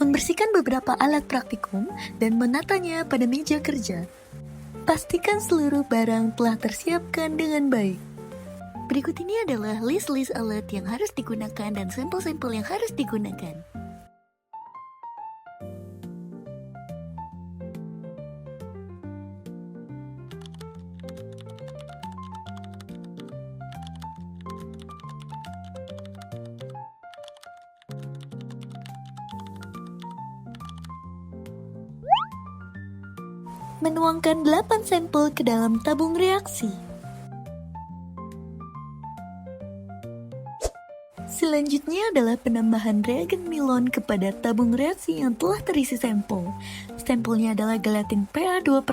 Membersihkan beberapa alat praktikum dan menatanya pada meja kerja. Pastikan seluruh barang telah tersiapkan dengan baik. Berikut ini adalah list-list alat yang harus digunakan dan sampel-sampel yang harus digunakan. Menuangkan 8 sampel ke dalam tabung reaksi. Selanjutnya adalah penambahan reagen Milon kepada tabung reaksi yang telah terisi sampel. Sampelnya adalah gelatin PA 2%,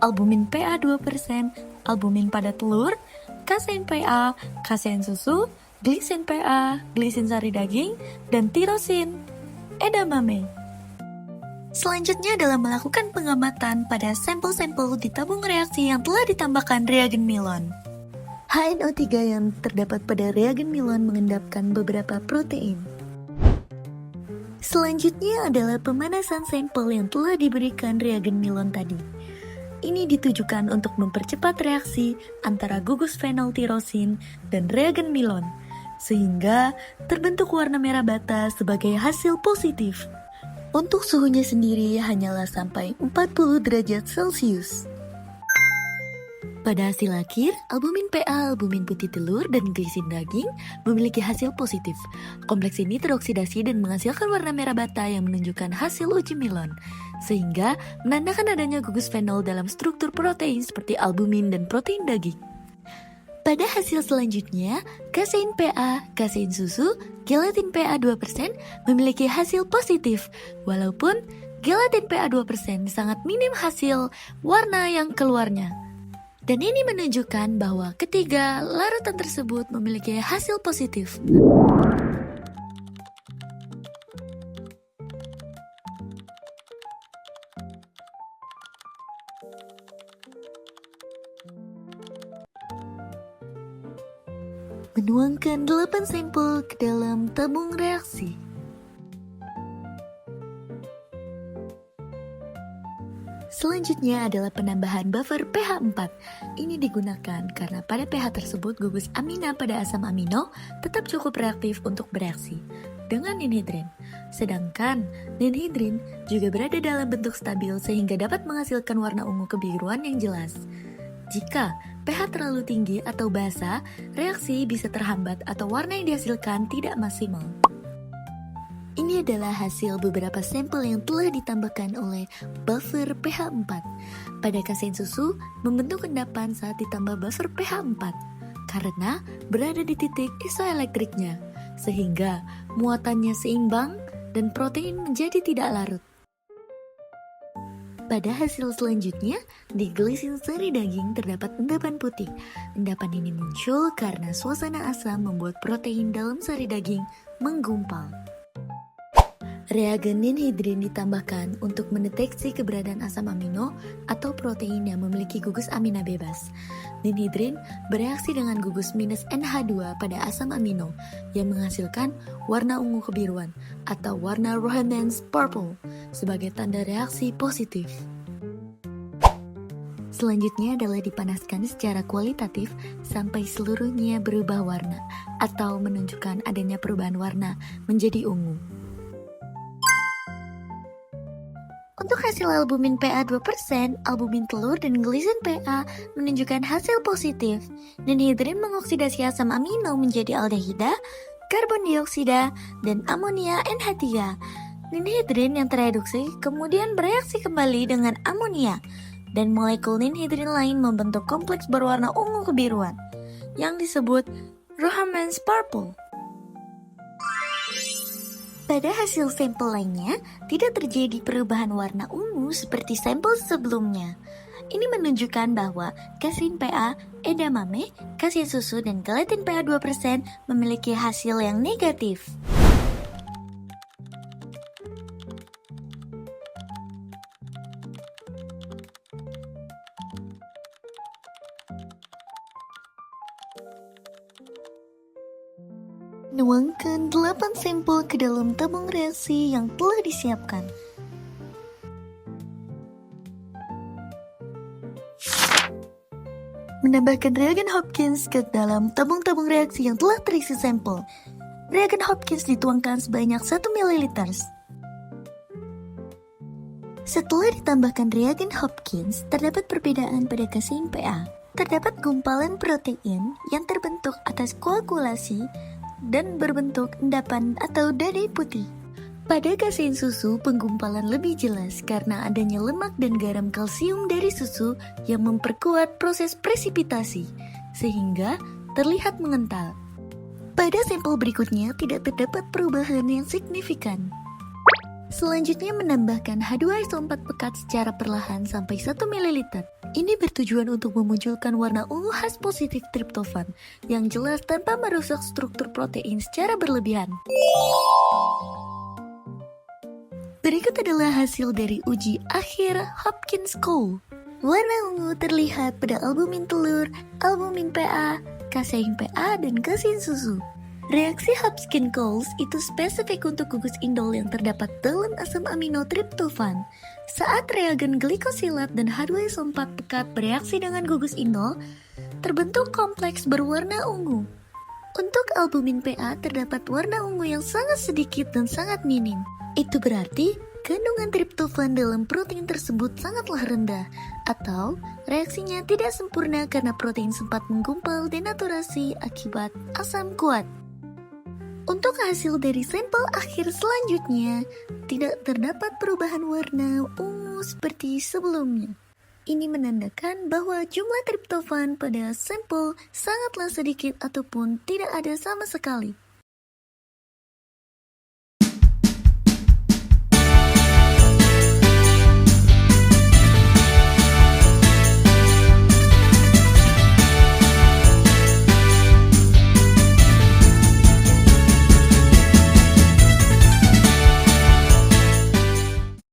albumin PA 2%, albumin pada telur, kasein PA, kasein susu, glisin PA, glisin sari daging, dan tirosin, edamame. Selanjutnya adalah melakukan pengamatan pada sampel-sampel di tabung reaksi yang telah ditambahkan reagen Milon. HNO3 yang terdapat pada reagen Milon mengendapkan beberapa protein. Selanjutnya adalah pemanasan sampel yang telah diberikan reagen Milon tadi. Ini ditujukan untuk mempercepat reaksi antara gugus fenol tirosin dan reagen Milon, sehingga terbentuk warna merah bata sebagai hasil positif. Untuk suhunya sendiri hanyalah sampai 40 derajat Celcius. Pada hasil akhir, albumin PA, albumin putih telur, dan glisin daging memiliki hasil positif. Kompleks ini teroksidasi dan menghasilkan warna merah bata yang menunjukkan hasil uji Milon, sehingga menandakan adanya gugus fenol dalam struktur protein seperti albumin dan protein daging. Pada hasil selanjutnya, kasein PA, kasein susu, gelatin PA 2% memiliki hasil positif, walaupun gelatin PA 2% sangat minim hasil warna yang keluarnya. Dan ini menunjukkan bahwa ketiga larutan tersebut memiliki hasil positif. Menuangkan 8 sampel ke dalam tabung reaksi. Selanjutnya adalah penambahan buffer pH 4. Ini digunakan karena pada pH tersebut gugus amina pada asam amino tetap cukup reaktif untuk bereaksi dengan ninhidrin. Sedangkan ninhidrin juga berada dalam bentuk stabil sehingga dapat menghasilkan warna ungu kebiruan yang jelas. Jika pH terlalu tinggi atau basa, reaksi bisa terhambat atau warna yang dihasilkan tidak maksimal. Ini adalah hasil beberapa sampel yang telah ditambahkan oleh buffer pH 4. Pada kasein susu, membentuk endapan saat ditambah buffer pH 4 karena berada di titik isoelektriknya, sehingga muatannya seimbang dan protein menjadi tidak larut. Pada hasil selanjutnya, di glisin sari daging terdapat endapan putih. Endapan ini muncul karena suasana asam membuat protein dalam sari daging menggumpal. Reagen ninhidrin ditambahkan untuk mendeteksi keberadaan asam amino atau protein yang memiliki gugus amina bebas. Ninhidrin bereaksi dengan gugus minus NH2 pada asam amino yang menghasilkan warna ungu kebiruan atau warna Rohemans purple sebagai tanda reaksi positif. Selanjutnya adalah dipanaskan secara kualitatif sampai seluruhnya berubah warna atau menunjukkan adanya perubahan warna menjadi ungu. Untuk hasil albumin PA 2%, albumin telur dan glisin PA menunjukkan hasil positif. Ninhidrin mengoksidasi asam amino menjadi aldehida, karbon dioksida, dan amonia NH3. Ninhidrin yang tereduksi kemudian bereaksi kembali dengan amonia, dan molekul ninhidrin lain membentuk kompleks berwarna ungu kebiruan, yang disebut Rohemans purple. Pada hasil sampel lainnya, tidak terjadi perubahan warna ungu seperti sampel sebelumnya. Ini menunjukkan bahwa kasein PA, edamame, kasein susu, dan gelatin PA 2% memiliki hasil yang negatif. Nuangkan 8 sampel ke dalam tabung reaksi yang telah disiapkan. Menambahkan reagen Hopkins ke dalam tabung-tabung reaksi yang telah terisi sampel. Reagen Hopkins dituangkan sebanyak 1 ml. Setelah ditambahkan reagen Hopkins, terdapat perbedaan pada kasein PA. Terdapat gumpalan protein yang terbentuk atas koagulasi dan berbentuk endapan atau dadai putih. Pada kasein susu, penggumpalan lebih jelas karena adanya lemak dan garam kalsium dari susu yang memperkuat proses presipitasi, sehingga terlihat mengental. Pada sampel berikutnya tidak terdapat perubahan yang signifikan. Selanjutnya menambahkan H2SO4 pekat secara perlahan sampai 1 ml. Ini bertujuan untuk memunculkan warna ungu khas positif triptofan yang jelas tanpa merusak struktur protein secara berlebihan. Berikut adalah hasil dari uji akhir Hopkins-Cole. Warna ungu terlihat pada albumin telur, albumin PA, kasein PA, dan kasein susu. Reaksi Hopkins-Cole itu spesifik untuk gugus indol yang terdapat dalam asam amino triptofan. Saat reagen glikosilat dan H2SO4 pekat bereaksi dengan gugus indol, terbentuk kompleks berwarna ungu. Untuk albumin PA terdapat warna ungu yang sangat sedikit dan sangat minim. Itu berarti kandungan triptofan dalam protein tersebut sangatlah rendah, atau reaksinya tidak sempurna karena protein sempat menggumpal denaturasi akibat asam kuat. Untuk hasil dari sampel akhir selanjutnya, tidak terdapat perubahan warna ungu seperti sebelumnya. Ini menandakan bahwa jumlah triptofan pada sampel sangatlah sedikit ataupun tidak ada sama sekali.